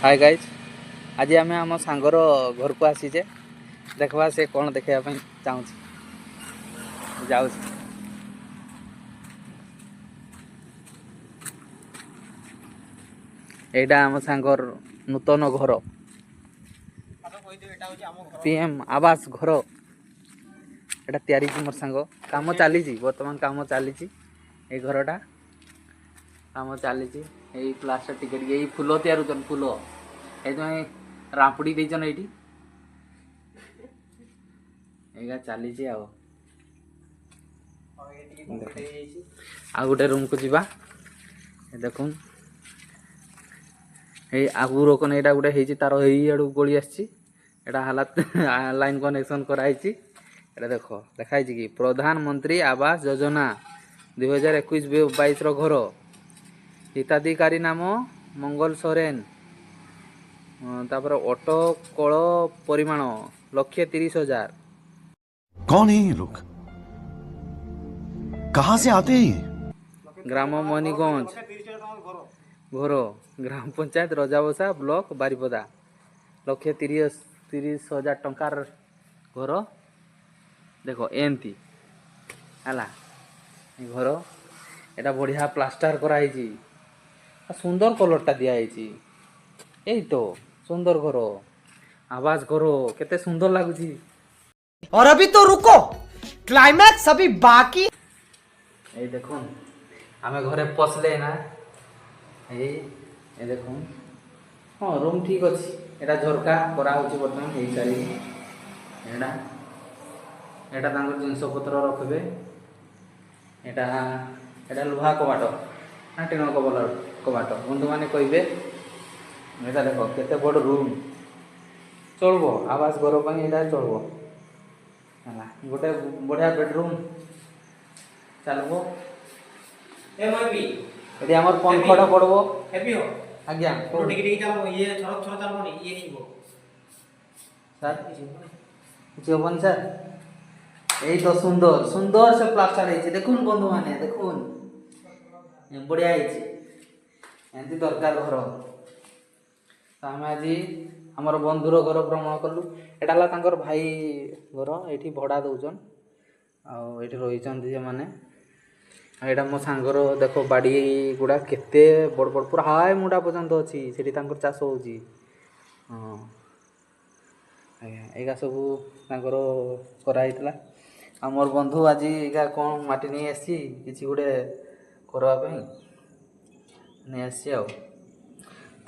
Hi guys, आज आम आम सांगर घर को आसीचे देखवा से कौन देखा चाहूँ जाऊ एटा आम सांगर नूतन घर पीएम आवास घर एटा तैयारी मोर सांग काम चली बर्तमान काम चली ए घरटा काम चली प्लास्टर टिकेट ये फूल तैयार फूल ये रांपुड़ी देचन ये चली आ गोटे रूम को जीवा देख आगु रोकन यहाँ गोटे तार यू गली आला लाइन कनेक्शन कराई देख देखाई कि प्रधानमंत्री आवास योजना 2021-22 घर हिताधिकारी नाम मंगल सोरेन तापर ऑटो कल परिमाण 1,30,000। कौन है ये लोग, कहाँ से आते हैं? ग्राम मणिगंज घर ग्राम पंचायत रजाबसा ब्लॉक बारिपदा 1,30,000 टंकार घर देख एमती है घर एटा बढ़िया प्लास्टर कराई सुंदर कलरटा दिखाई यही तो सुंदर घर आवास घर केते सुंदर लगुच। और अभी तो रुको, क्लाइमैक्स अभी बाकी। ये देखो आमे घरे पसले ना ये देखो हाँ रूम ठीक अच्छी एटा झरका करा होची बर्तमान हे सारी एटा एटा तांकर जिंस पत्र रखबे एटा एटा लोहा कबाट ना टीन कबाट बंधु माने कहबे एटा देखो केते बड़ रूम चलबो आवास घर पर एटा चलबो हला गोटे बढ़िया बेडरूम चलबो ए मबी एटी हमर पंखटा पड़बो हेवी हो आज्ञा तो टिके चलबो ये छोड़ छोड़ चलबो नहीं ये नहीं हो सर कुछ होबन सर यही तो सुंदर सुंदर से प्लास्टर है देखुन बंधु माने देखुन बढ़िया एमती दरकार घर तो आम आज आमर बंधुर घर भ्रमण कलु एटा तांकर भाई घर ये भड़ा दौन आठ रही मैंने यहाँ मो सांगर देख बाड़ी गुड़ा केते बड़ बड़ पूरा हाय मुंडा पर्यंत अच्छी से चाष हो हाँ आज्ञा सब कराइला आमर बंधु आज एका कौन माटी नहीं आसी किसी गोटे करवाई नहीं आसी।